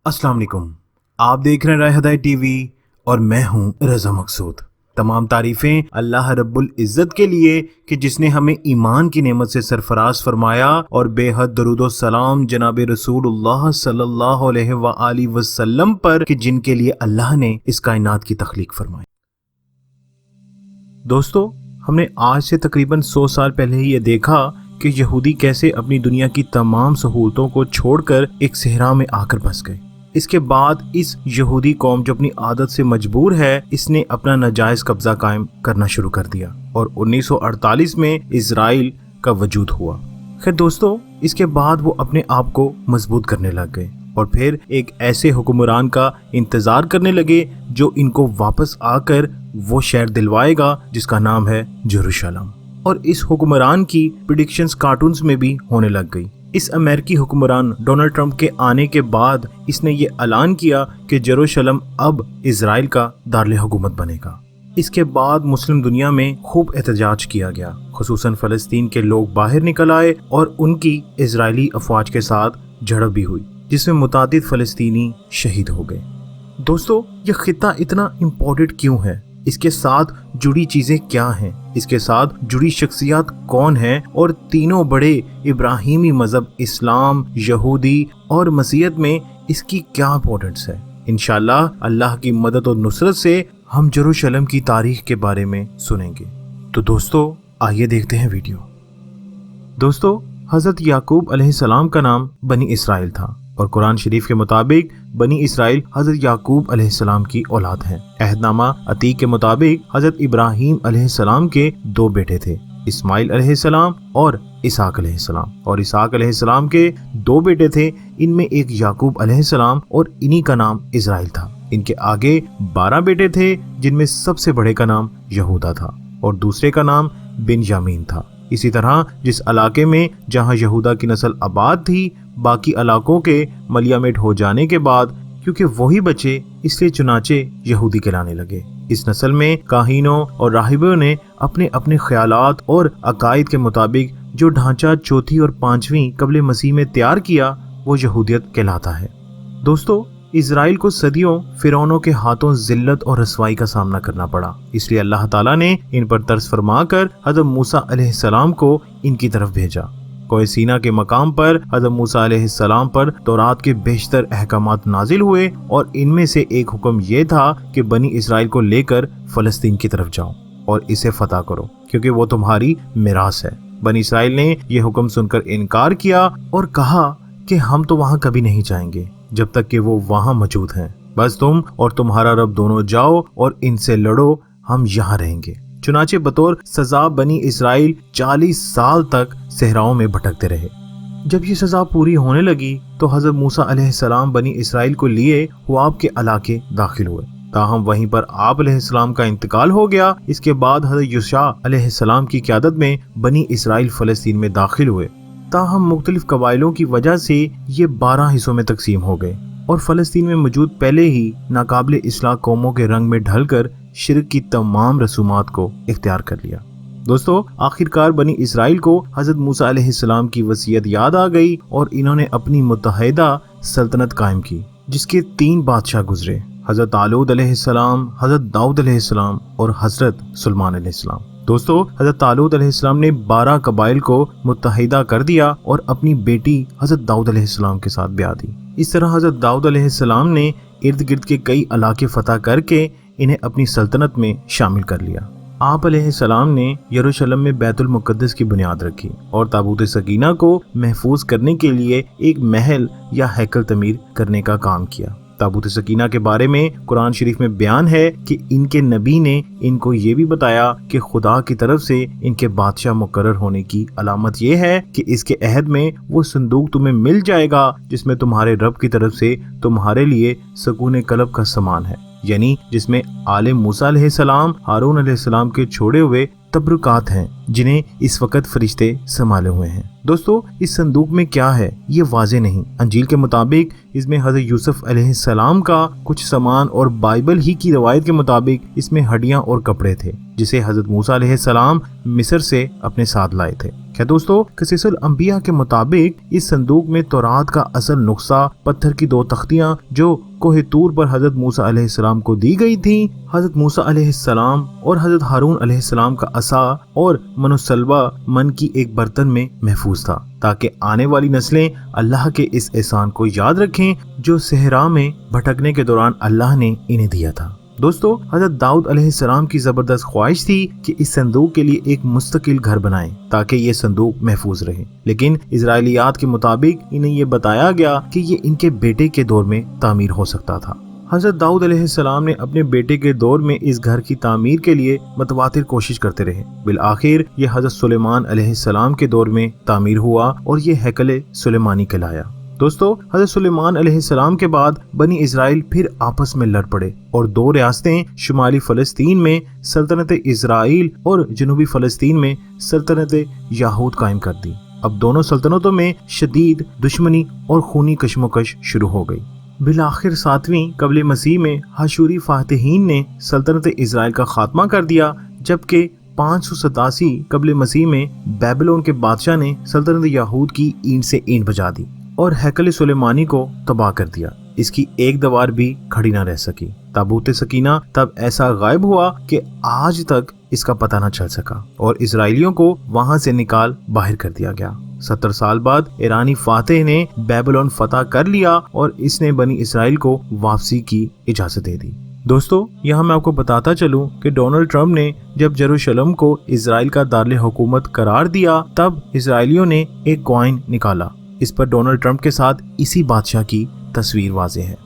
अस्सलाम वालेकुम। आप देख रहे हैं राय टीवी और मैं हूं रज़ा मकसूद। तमाम तारीफ़ें अल्लाह रब्बुल इज़्ज़त के लिए कि जिसने हमें ईमान की नेमत से सरफराज फरमाया और बेहद दरूद व सलाम जनाब रसूलुल्लाह सल्लल्लाहु अलैहि वसल्लम पर कि जिनके लिए अल्लाह ने इस कायनात की तख्लीक फरमाई। दोस्तों, हमने आज से तकरीबन 100 साल पहले ही ये देखा कि यहूदी कैसे अपनी दुनिया की तमाम सहूलतों को छोड़कर एक सहरा में आकर बस गए। इसके बाद इस यहूदी कौम जो अपनी आदत से मजबूर है, इसने अपना नाजायज कब्जा कायम करना शुरू कर दिया और 1948 में इजराइल का वजूद हुआ। खैर दोस्तों, इसके बाद वो अपने आप को मजबूत करने लग गए और फिर एक ऐसे हुक्मरान का इंतजार करने लगे जो इनको वापस आकर वो शहर दिलवाएगा जिसका नाम है जेरूशलम। और इस हुक्मरान की प्रेडिक्शंस कार्टून्स में भी होने लग गई। इस अमेरिकी हुक्मरान डोनाल्ड ट्रंप के आने के बाद इसने ये ऐलान किया कि जेरूशलम अब इजराइल का दारुल हुकूमत बनेगा। इसके बाद मुस्लिम दुनिया में खूब एहतजाज किया गया, खुसूसन फ़लस्तीन के लोग बाहर निकल आए और उनकी इजरायली अफवाज के साथ झड़प भी हुई जिसमें मुतादिद फ़लस्तीनी शहीद हो गए। दोस्तों, ये खित्ता इतना इम्पोर्टेंट क्यों है? इसके साथ जुड़ी चीज़ें क्या हैं? इसके साथ जुड़ी शख्सियात कौन हैं? और तीनों बड़े इब्राहिमी मज़हब इस्लाम, यहूदी और मसीहत में इसकी क्या इम्पोर्टेंस है? इंशाअल्लाह अल्लाह की मदद और नुसरत से हम जेरूशलम की तारीख के बारे में सुनेंगे। तो दोस्तों, आइए देखते हैं वीडियो। दोस्तों, हज़रत याकूब अलैहिस्सलाम का नाम बनी इसराइल था और कुरान शरीफ के मुताबिक बनी इसराइल हज़रत याकूब अलैहिस्सलाम की औलाद हैं। अहदनामा अतीक के मुताबिक हज़रत इब्राहीम अलैहिस्सलाम के 2 बेटे थे, इस्माइल अलैहिस्सलाम और इसहाक अलैहिस्सलाम। और इसहाक अलैहिस्सलाम के 2 बेटे थे, इनमें एक याकूब अलैहिस्सलाम और इन्हीं का नाम इजराइल था। इनके आगे 12 बेटे थे जिनमें सबसे बड़े का नाम यहूदा था और दूसरे का नाम बिन्यामीन था। इसी तरह जिस इलाके में जहां यहूदा की नस्ल आबाद थी, बाकी इलाकों के मलियामेट हो जाने के बाद क्योंकि वही बचे, इसलिए चुनाचे यहूदी कहलाने लगे। इस नस्ल में काहीनों और राहिबों ने अपने अपने ख्यालात और अकायद के मुताबिक जो ढांचा चौथी और 5वीं कब्ल मसीह में तैयार किया, वो यहूदियत कहलाता है। दोस्तों, इजराइल को सदियों फिरौनों के हाथों जिल्लत और रसवाई का सामना करना पड़ा, इसलिए अल्लाह ताला ने इन पर तरस फरमा कर हज़रत मूसा अलैहिस्सलाम को इनकी तरफ भेजा। कोहे सीना के मकाम पर हज़रत मूसा अलैहिस्सलाम पर तौरात के बेशतर अहकामात नाजिल हुए और इनमें से एक हुक्म ये था कि बनी इसराइल को लेकर फ़लस्तीन की तरफ जाओ और इसे फतह करो क्योंकि वो तुम्हारी मिरास है। बनी इसराइल ने यह हुक्म सुनकर इनकार किया और कहा कि हम तो वहाँ कभी नहीं जाएंगे जब तक कि वो वहाँ मौजूद हैं। बस तुम और तुम्हारा रब दोनों जाओ और इनसे लड़ो, हम यहाँ रहेंगे। चुनाचे बतौर सजा बनी इसराइल 40 साल तक सहराओं में भटकते रहे। जब ये सजा पूरी होने लगी तो हज़रत मूसा अलैहिस्सलाम बनी इसराइल को लिए हुआब के इलाके दाखिल हुए, ताहम वहीं पर आप अलैहिस्सलाम का इंतकाल हो गया। इसके बाद हज़रत यूशा अलैहिस्सलाम की क़यादत में बनी इसराइल फ़लस्तीन में दाखिल हुए, ताहम मुख्तलिफ कबाइलों की वजह से ये 12 हिस्सों में तकसीम हो गए और फ़लस्तीन में मौजूद पहले ही नाकाबिले इस्लाह कौमों के रंग में ढलकर शिर्क की तमाम रसूमात को इख्तियार कर लिया। दोस्तों, आखिरकार बनी इसराइल को हज़रत मूसा अलैहिस्सलाम की वसीयत याद आ गई और इन्होंने अपनी मुत्तहिदा सल्तनत कायम की जिसके 3 बादशाह गुजरे, हज़रत तालूत अलैहिस्सलाम, हज़रत दाऊद अलैहिस्सलाम और हज़रत सुलेमान अलैहिस्सलाम। दोस्तों, हज़रत तालूत अलैहिस्सलाम ने 12 कबाइल को मुत्तहिदा कर दिया और अपनी बेटी हज़रत दाऊद अलैहिस्सलाम के साथ ब्याह दी। इस तरह हज़रत दाऊद अलैहिस्सलाम ने इर्द गिर्द के कई इलाके फतह करके इन्हें अपनी सल्तनत में शामिल कर लिया। आप अलैहिस्सलाम ने यरूशलेम में बैतुल मुक़द्दस की बुनियाद रखी और ताबूत सकीना को महफूज करने के लिए एक महल या हैकल तमीर करने का काम किया। ताबूत सकीना के बारे में कुरान शरीफ में बयान है कि इनके नबी ने इनको ये भी बताया कि खुदा की तरफ से इनके बादशाह मुकर्रर होने की अलामत ये है कि इसके अहद में वो संदूक तुम्हें मिल जाएगा जिसमें तुम्हारे रब की तरफ से तुम्हारे लिए सकून कल्ब का सामान है, यानी जिसमें आले मूसा अलैहिस्सलाम, हारून अलैहिस्सलाम के छोड़े हुए तबरुकात हैं जिन्हें इस वक्त फरिश्ते संभाले हुए हैं। दोस्तों, इस संदूक में क्या है ये वाज़ेह नहीं। अंजील के मुताबिक इसमें हज़रत यूसुफ अलैहिस्सलाम का कुछ सामान और बाइबल ही की रवायत के मुताबिक इसमें हड्डियां और कपड़े थे जिसे हज़रत मूसा अलैहिस्सलाम मिस्र से अपने साथ लाए थे। क्या दोस्तों, क़सीसुल अंबिया के मुताबिक इस संदूक में तौरात का असल नुस्खा, पत्थर की 2 तख्तियां जो कोहे तूर पर हज़रत मूसा अलैहिस्सलाम को दी गई थी, हज़रत मूसा अलैहिस्सलाम और हज़रत हारून अलैहिस्सलाम का असा और मनुसलवा मन की एक बर्तन में महफूज था, ताकि आने वाली नस्लें अल्लाह के इस एहसान को याद रखें जो सहरा में भटकने के दौरान अल्लाह ने इन्हें दिया था। दोस्तों, हज़रत दाऊद अलैहिस्सलाम की जबरदस्त ख्वाहिश थी कि इस संदूक के लिए एक मुस्तकिल घर बनाएं ताकि ये संदूक महफूज रहे, लेकिन इजराइलियात के मुताबिक इन्हें ये बताया गया कि ये इनके बेटे के दौर में तामीर हो सकता था। हज़रत दाऊद अलैहिस्सलाम ने अपने बेटे के दौर में इस घर की तामीर के लिए मतवातिर कोशिश करते रहे। बिल आखिर ये हज़रत सुलेमान अलैहिस्सलाम के दौर में तामीर हुआ और ये हैकल सुलेमानी कहलाया। दोस्तों, हज़रत सुलेमान अलैहिस्सलाम के बाद बनी इजराइल फिर आपस में लड़ पड़े और 2 रियासतें शुमाली फ़लस्तीन में सल्तनत इजराइल और जनूबी फ़लस्तीन में सल्तनत याहूद कायम कर दी। अब दोनों सल्तनतों में शदीद दुश्मनी और खूनी कशमकश शुरू हो गई। बिलाखिर 7वीं कबल मसीह में हाशूरी फातिहीन ने सल्तनत इजराइल का खात्मा कर दिया, जबकि 587 कबल मसीह में बेबीलोन के बादशाह ने सल्तनत याहूद की ईंट से ईंट बजा दी और हैकल सुलेमानी को तबाह कर दिया। इसकी एक दीवार भी खड़ी न रह सकी। ताबूत सकीना तब ऐसा गायब हुआ कि आज तक इसका पता न चल सका और इजराइलियों को वहां से निकाल बाहर कर दिया गया। 70 साल बाद ईरानी फातेह ने बेबीलोन फतह कर लिया और इसने बनी इजराइल को वापसी की इजाजत दे दी। दोस्तों, यहाँ मैं आपको बताता चलूं कि डोनाल्ड ट्रंप ने जब यरूशलेम को इजराइल का दारुल हुकूमत करार दिया, तब इजराइलियों ने एक कॉइन निकाला। इस पर डोनाल्ड ट्रंप के साथ इसी बादशाह की तस्वीर वाज़ेह है।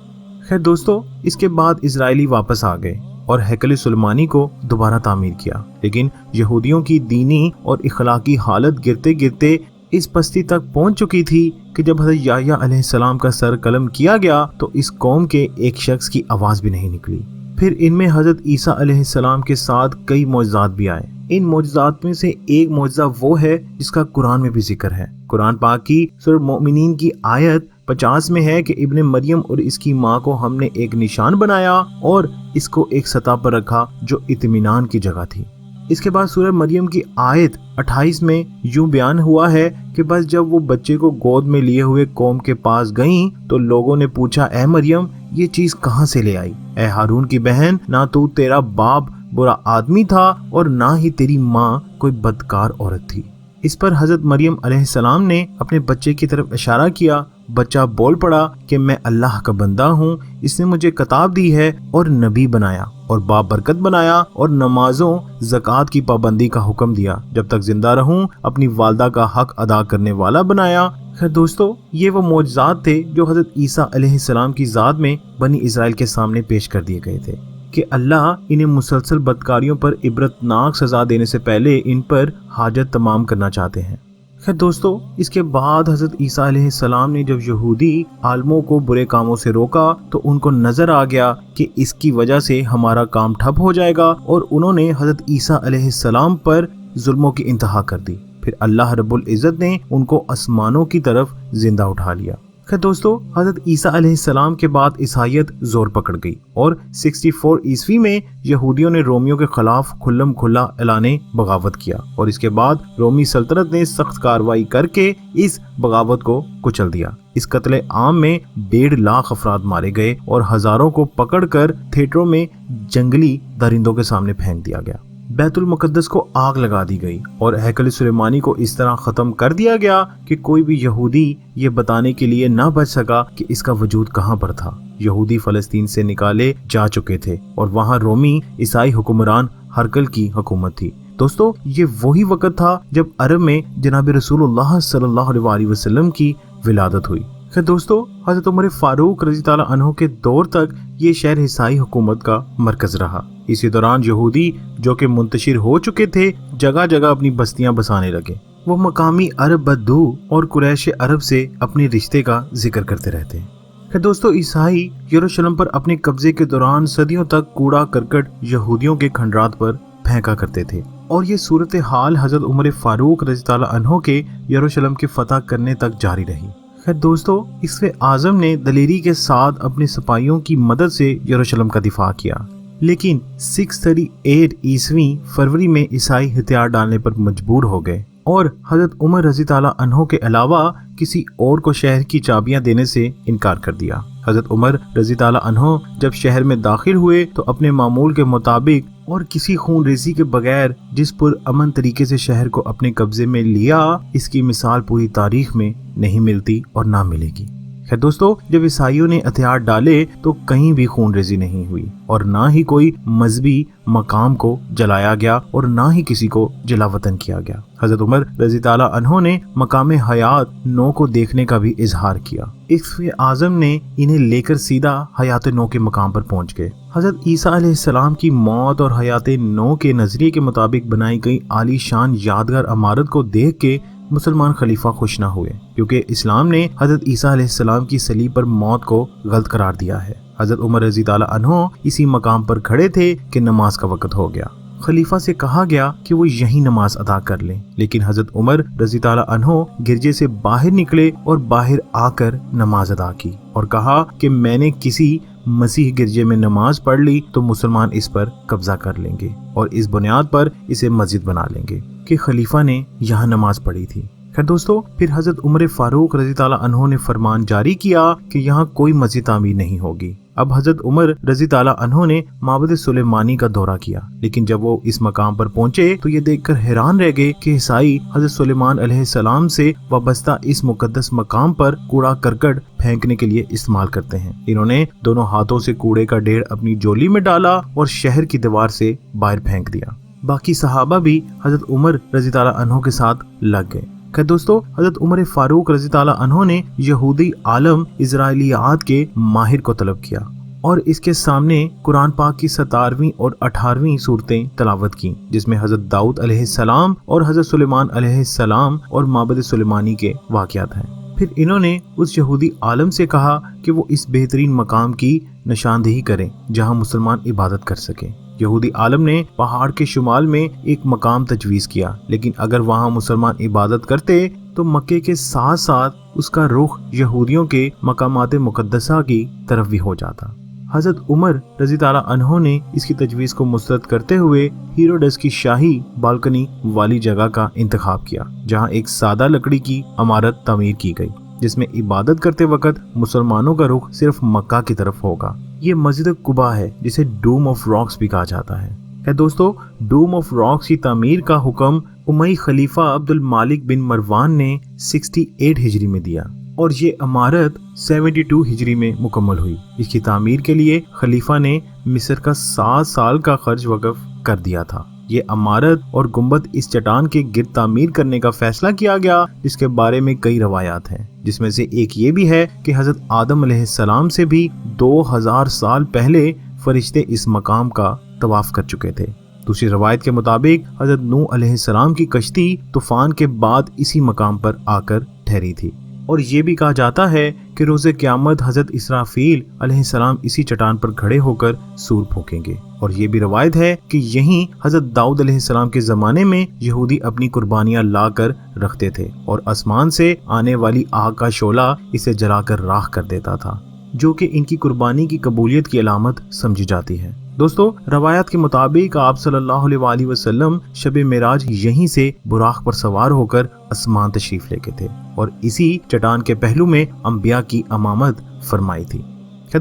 खैर दोस्तों, इसके बाद इजराइली वापस आ गए और हैकल सुलेमानी को दोबारा तामीर किया, लेकिन यहूदियों की दीनी और इखलाकी हालत गिरते गिरते इस पस्ती तक पहुंच चुकी थी कि जब हज़रत याह्या अलैहिस्सलाम का सर कलम किया गया तो इस कौम के एक शख्स की आवाज़ भी नहीं निकली। फिर इनमें हज़रत ईसा अलैहिस्सलाम के साथ कई मौजज़ात भी आए। इन मौजज़ात में से एक मौजज़ा वो है जिसका कुरान में भी जिक्र है। कुरान पाक की सूरह मोमिनीन की आयत 50 में है कि इब्ने मरियम और इसकी माँ को हमने एक निशान बनाया और इसको एक सतह पर रखा जो इत्मीनान की जगह थी। इसके बाद सूरह मरियम की आयत 28 में यूं बयान हुआ है कि बस जब वो बच्चे को गोद में लिए हुए कौम के पास गईं तो लोगों ने पूछा, ए मरियम, ये चीज कहाँ से ले आई? ए हारून की बहन, ना तो तेरा बाप बुरा आदमी था और ना ही तेरी माँ कोई बदकार औरत थी। इस पर हजरत मरियम अलैहिस्सलाम ने अपने बच्चे की तरफ इशारा किया। बच्चा बोल पड़ा कि मैं अल्लाह का बंदा हूँ, इसने मुझे किताब दी है और नबी बनाया और बाबरकत बनाया और नमाजों ज़कात की पाबंदी का हुक्म दिया, जब तक जिंदा रहूं अपनी वालदा का हक अदा करने वाला बनाया। खैर दोस्तों, ये वो मौजज़ात थे जो हजरत ईसा अलैहिस्सलाम की ज़ात में बनी इजराइल के सामने पेश कर दिए गए थे कि अल्लाह इन्हें मुसलसल बदकारियों पर इबरतनाक सजा देने से पहले इन पर हाजत तमाम करना चाहते हैं। खैर दोस्तों, इसके बाद हजरत ईसा अलैहिस्सलाम ने जब यहूदी आलमों को बुरे कामों से रोका तो उनको नजर आ गया कि इसकी वजह से हमारा काम ठप हो जाएगा और उन्होंने हजरत ईसा अलैहिस्सलाम पर जुल्मों की इंतहा कर दी। फिर अल्लाह रब्बुल इज़्ज़त ने उनको आसमानों की तरफ जिंदा उठा लिया। खैर दोस्तों, हजरत ईसा अलैहिस्सलाम के बाद ईसाईयत जोर पकड़ गई और 64 ईस्वी में यहूदियों ने रोमियों के खिलाफ खुल्लम खुल्ला ऐलाने बगावत किया और इसके बाद रोमी सल्तनत ने सख्त कार्रवाई करके इस बगावत को कुचल दिया। इस कत्ले आम में 1.5 लाख अफराद मारे गए और हजारों को पकड़कर थिएटरों में जंगली दरिंदों के सामने फेंक दिया गया। बैतुल मुकद्दस को आग लगा दी गई और हैकल सुलेमानी को इस तरह खत्म कर दिया गया कि कोई भी यहूदी ये बताने के लिए ना बच सका कि इसका वजूद कहाँ पर था। यहूदी फलस्तीन से निकाले जा चुके थे और वहाँ रोमी ईसाई हुक्मरान हरकल की हुकूमत थी। दोस्तों, ये वही वक्त था जब अरब में जनाब रसूलुल्लाह सल्लल्लाहु अलैहि वसल्लम की विलादत हुई। खैर दोस्तों, हज़रत उमर फारूक रज़ी ताला अन्हु के दौर तक ये शहर ईसाई हुकूमत का मरकज रहा। इसी दौरान यहूदी जो कि मुंतशिर हो चुके थे जगह जगह अपनी बस्तियां बसाने लगे। वो मकामी अरब बद्दू और कुरैश अरब से अपने रिश्ते का जिक्र करते रहते हैं। खैर दोस्तों, ईसाई यरूशलेम पर अपने कब्जे के दौरान सदियों तक कूड़ा करकट यहूदियों के खंडरात पर फेंका करते थे اور یہ صورتحال حضرت عمر فاروق رضی اللہ عنہ کے یروشلم کے فتح کرنے تک جاری رہی۔ خیر دوستو، اسوِ اعظم نے دلیری کے ساتھ اپنے سپاہیوں کی مدد سے یروشلم کا دفاع کیا، لیکن 638 عیسوی فروری میں عیسائی ہتھیار ڈالنے پر مجبور ہو گئے اور حضرت عمر رضی اللہ عنہ کے علاوہ کسی اور کو شہر کی چابیاں دینے سے انکار کر دیا۔ حضرت عمر رضی اللہ عنہ جب شہر میں داخل ہوئے تو اپنے معمول کے مطابق اور کسی خون ریزی کے بغیر جس پر امن طریقے سے شہر کو اپنے قبضے میں لیا، اس کی مثال پوری تاریخ میں نہیں ملتی اور نہ ملے گی۔ خیر دوستو، جب عیسائیوں نے ہتھیار ڈالے تو کہیں بھی خون ریزی نہیں ہوئی اور نہ ہی کوئی مذہبی مقام کو جلایا گیا اور نہ ہی کسی کو جلا وطن کیا گیا۔ حضرت عمر رضی اللہ عنہ نے مقام حیات نو کو دیکھنے کا بھی اظہار کیا۔ اسوِ اعظم نے انہیں لے کر سیدھا حیات نو کے مقام پر پہنچ گئے۔ حضرت عیسیٰ علیہ السلام کی موت اور حیات نو کے نظریے کے مطابق بنائی گئی عالی شان یادگار عمارت کو دیکھ کے مسلمان خلیفہ خوش نہ ہوئے، کیونکہ اسلام نے حضرت عیسیٰ علیہ السلام کی صلیب پر موت کو غلط قرار دیا ہے۔ حضرت عمر رضی اللہ عنہ اسی مقام پر کھڑے تھے کہ نماز کا وقت ہو گیا۔ خلیفہ سے کہا گیا کہ وہ یہیں نماز ادا کر لیں، لیکن حضرت عمر رضی اللہ عنہ گرجے سے باہر نکلے اور باہر آ کر نماز ادا کی اور کہا کہ میں نے کسی مسیح گرجے میں نماز پڑھ لی تو مسلمان اس پر قبضہ کر لیں گے اور اس بنیاد پر اسے مسجد بنا لیں گے کہ خلیفہ نے یہاں نماز پڑھی تھی۔ خیر دوستو، پھر حضرت عمر فاروق رضی اللہ عنہ نے فرمان جاری کیا کہ یہاں کوئی مسجد تعمیر نہیں ہوگی۔ اب حضرت عمر رضی اللہ عنہ نے معبد سلیمانی کا دورہ کیا، لیکن جب وہ اس مقام پر پہنچے تو یہ دیکھ کر حیران رہ گئے کہ عیسائی حضرت سلیمان علیہ السلام سے وابستہ اس مقدس مقام پر کوڑا کرکٹ پھینکنے کے لیے استعمال کرتے ہیں۔ انہوں نے دونوں ہاتھوں سے کوڑے کا ڈھیر اپنی جولی میں ڈالا اور شہر کی دیوار سے باہر پھینک دیا۔ باقی صحابہ بھی حضرت عمر رضی اللہ عنہ کے ساتھ لگ گئے۔ کہ دوستو، حضرت عمر فاروق رضی اللہ عنہ نے یہودی عالم اسرائیلیات کے ماہر کو طلب کیا اور اس کے سامنے قرآن پاک کی 17ویں اور 18ویں صورتیں تلاوت کی، جس میں حضرت داؤد علیہ السلام اور حضرت سلیمان علیہ السلام اور معبد سلیمانی کے واقعات ہیں۔ پھر انہوں نے اس یہودی عالم سے کہا کہ وہ اس بہترین مقام کی نشاندہی کریں جہاں مسلمان عبادت کر سکیں۔ یہودی عالم نے پہاڑ کے شمال میں ایک مقام تجویز کیا، لیکن اگر وہاں مسلمان عبادت کرتے تو مکے کے ساتھ ساتھ اس کا رخ یہودیوں کے مقامات مقدسہ کی طرف بھی ہو جاتا۔ حضرت عمر رضی اللہ عنہ نے اس کی تجویز کو مسترد کرتے ہوئے ہیروڈس کی شاہی بالکنی والی جگہ کا انتخاب کیا، جہاں ایک سادہ لکڑی کی عمارت تعمیر کی گئی، جس میں عبادت کرتے وقت مسلمانوں کا رخ صرف مکہ کی طرف ہوگا۔ یہ مسجد قباء ہے، جسے ڈوم آف راکس بھی کہا جاتا ہے۔ دوستو، ڈوم آف راکس کی تعمیر کا حکم امیہ خلیفہ عبد المالک بن مروان نے 68 ہجری میں دیا اور یہ عمارت 72 ہجری میں مکمل ہوئی۔ اس کی تعمیر کے لیے خلیفہ نے مصر کا 7 سال کا خرچ وقف کر دیا تھا۔ یہ عمارت اور گنبد اس چٹان کے گرد تعمیر کرنے کا فیصلہ کیا گیا، جس کے بارے میں کئی روایات ہیں، جس میں سے ایک یہ بھی ہے کہ حضرت آدم علیہ السلام سے بھی 2000 سال پہلے فرشتے اس مقام کا طواف کر چکے تھے۔ دوسری روایت کے مطابق حضرت نوح علیہ السلام کی کشتی طوفان کے بعد اسی مقام پر آ کر ٹھہری تھی، اور یہ بھی کہا جاتا ہے کہ روز قیامت حضرت اسرافیل علیہ السلام اسی چٹان پر کھڑے ہو کر سور پھونکیں گے۔ اور یہ بھی روایت ہے کہ یہیں حضرت داؤد علیہ السلام کے زمانے میں یہودی اپنی قربانیاں لا کر رکھتے تھے اور آسمان سے آنے والی آگ کا شعلہ اسے جلا کر راکھ کر دیتا تھا، جو کہ ان کی قربانی کی قبولیت کی علامت سمجھی جاتی ہے۔ دوستو، روایات کے مطابق آپ صلی اللہ علیہ وآلہ وسلم شب معراج یہیں سے براق پر سوار ہو کر آسمان تشریف لے کے تھے اور اسی چٹان کے پہلو میں انبیاء کی امامت فرمائی تھی۔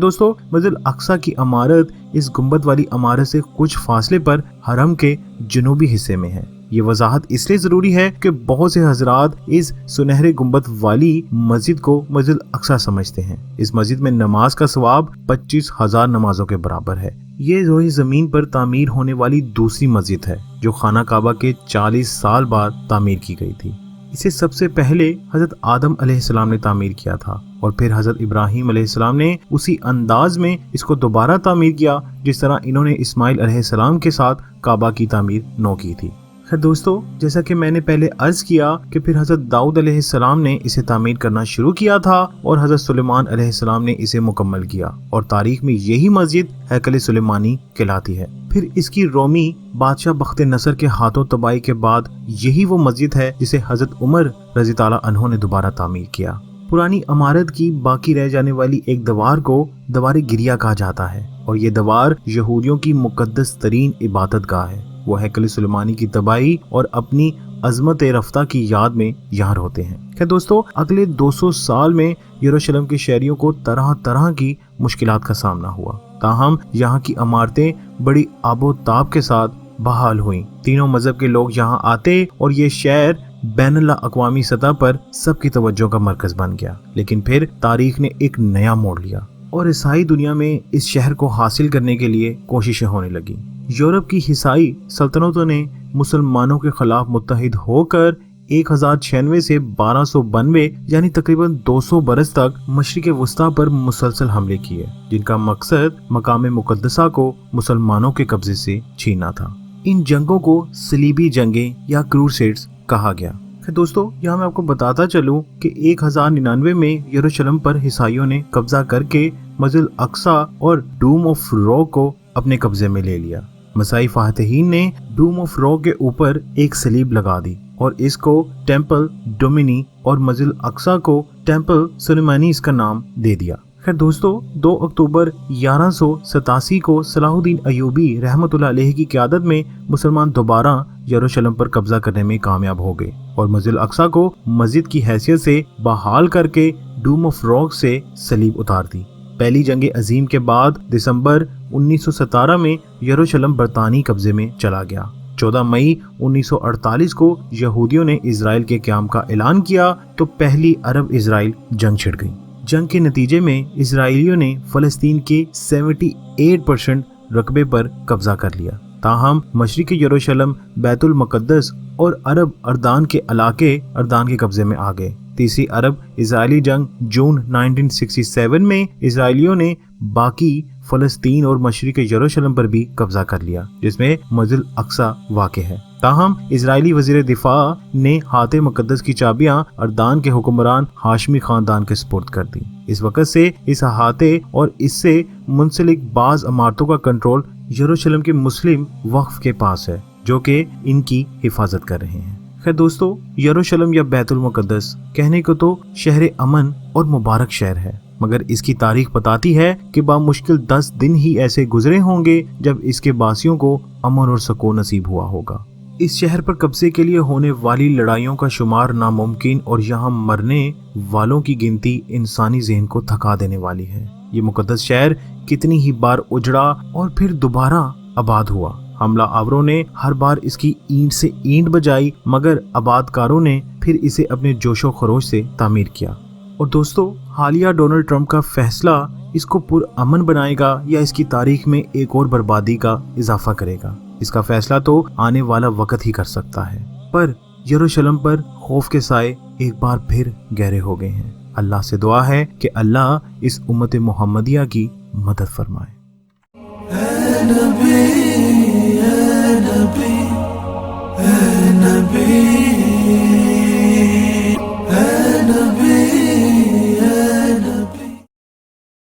دوستو، مسجد اقصی کی عمارت اس گنبد والی عمارت سے کچھ فاصلے پر حرم کے جنوبی حصے میں ہے۔ یہ وضاحت اس لیے ضروری ہے کہ بہت سے حضرات اس سنہرے گنبد والی مسجد کو مسجد اقصی سمجھتے ہیں۔ اس مسجد میں نماز کا ثواب 25,000 نمازوں کے برابر ہے۔ یہ روئے زمین پر تعمیر ہونے والی دوسری مسجد ہے جو خانہ کعبہ کے 40 سال بعد تعمیر کی گئی تھی۔ اسے سب سے پہلے حضرت آدم علیہ السلام نے تعمیر کیا تھا اور پھر حضرت ابراہیم علیہ السلام نے اسی انداز میں اس کو دوبارہ تعمیر کیا جس طرح انہوں نے اسماعیل علیہ السلام کے ساتھ کعبہ کی تعمیر نو کی تھی۔ खैर दोस्तों, जैसा कि मैंने पहले अर्ज किया कि फिर हजरत दाऊद अलैहिस्सलाम ने इसे तामीर करना शुरू किया था और हजरत सुलेमान अलैहिस्सलाम ने इसे मुकम्मल किया और तारीख में यही मस्जिद हैकल सुलेमानी कहलाती है। फिर इसकी रोमी बादशाह बख्त नसर के हाथों तबाही के बाद यही वो मस्जिद है जिसे हजरत उमर रजी ताला अन्हो ने दोबारा तामीर किया। पुरानी इमारत की बाकी रह जाने वाली एक दीवार को दीवार गिरिया कहा जाता है और ये दीवार यहूदियों की मुकद्दस तरीन इबादत गाह है। वो हैकल सुलेमानी की तबाही और अपनी अजमत रफ्ता की याद में यहाँ होते हैं। क्या दोस्तों, अगले 200 साल में यरूशलेम के शहरियों को तरह तरह की मुश्किलात का सामना हुआ, ताहम यहाँ की इमारतें बड़ी आबोताब के साथ बहाल हुई। तीनों मजहब के लोग यहाँ आते और ये शहर बैनुल अक़वामी सतह पर सबकी तवज्जो का मरकज बन गया। लेकिन फिर तारीख ने एक नया मोड़ लिया और ईसाई दुनिया में इस शहर को हासिल करने के लिए कोशिशें होने लगी। यूरोप की ईसाई सल्तनतों ने मुसलमानों के खिलाफ मुत्तहिद होकर 1096 से 1292 यानी तकरीबन 200 बरस तक मशरिक़ वस्ता पर मुसलसल हमले किए, जिनका मकसद मकाम मुक़द्दसा को मुसलमानों के कब्जे से छीनना था। इन जंगों को सलीबी जंगें या क्रूसेड्स कहा गया। दोस्तों, यहाँ मैं आपको बताता चलूं कि 1099 में यरूशलेम पर ईसाइयों ने कब्जा करके मस्जिद अक्सा और डूम ऑफ रॉक को अपने कब्जे में ले लिया। मसाई फातिहीन ने डूम ऑफ रॉक के ऊपर एक सलीब लगा दी और इसको टेम्पल डोमिनी और मस्जिद अक्सा को टेम्पल सुलेमानी इसका नाम दे दिया। खैर दोस्तों, 2 अक्टूबर 1187 को सलाहुद्दीन अयूबी रहमतुल्लाह अलैह की क़यादत में मुसलमान दोबारा यरूशलेम पर कब्जा करने में कामयाब हो गए और मस्जिद अक्सा को मस्जिद की हैसियत से बहाल करके डूम ऑफ रॉक से सलीब उतार दी। पहली जंग अजीम के बाद दिसंबर 1917 में यरूशलेम बरतानी कब्जे में चला गया। 14 मई 1948 को यहूदियों ने इजराइल के क़याम का ऐलान किया तो पहली अरब इजराइल जंग छिड़ गई। जंग के नतीजे में इजराइलियों ने फलस्तीन के 78% रकबे पर कब्जा कर लिया। ताहम मशरिक़ यरूशलेम, बैतुल मुक़द्दस और अरब अर्दान के इलाके अर्दान के कब्जे में आ गए। तीसरी अरब इजरायली जंग जून 1967 में इजराइलियों ने बाकी फलस्तीन और मशरिक़ यरूशलेम पर भी कब्जा कर लिया, जिसमें मस्जिद अक्सा वाक़ है। ताहम इजरायली वज़ीर दिफा ने हाते मुक़द्दस की चाबियां अर्दान के हुक्मरान हाशमी खानदान के सुपुर्द कर दी। इस वक़्त से इस अहाते और इससे मुंसलिक बाज़ इमारतों का कंट्रोल यरूशलेम के मुस्लिम वक्फ के पास है, जो कि इनकी हिफाजत कर रहे हैं। खैर दोस्तों, यरूशलेम या बैतुल मुक़द्दस कहने को तो शहर अमन और मुबारक शहर है, मगर इसकी तारीख बताती है कि बामुश्किल 10 दिन ही ऐसे गुजरे होंगे जब इसके बासियों को अमन और सुकून नसीब हुआ होगा। इस शहर पर कब्जे के लिए होने वाली लड़ाइयों का शुमार नामुमकिन और यहाँ मरने वालों की गिनती इंसानी ज़हन को थका देने वाली है। ये मुक़द्दस शहर कितनी ही बार उजड़ा और फिर दोबारा आबाद हुआ। हमला आवरों ने हर बार इसकी ईंट से ईंट बजाई, मगर आबादकारों ने फिर इसे अपने जोशो खरोश से तामीर किया। और दोस्तों, हालिया डोनाल्ड ट्रंप का फैसला इसको पुरअमन बनाएगा या इसकी तारीख में एक और बर्बादी का इजाफा करेगा, इसका फैसला तो आने वाला वक्त ही कर सकता है। पर यरूशलेम पर खौफ के साए एक बार फिर गहरे हो गए हैं। अल्लाह से दुआ है कि अल्लाह इस उम्मत मोहम्मदिया की मदद फरमाए। नबी, नबी, नबी।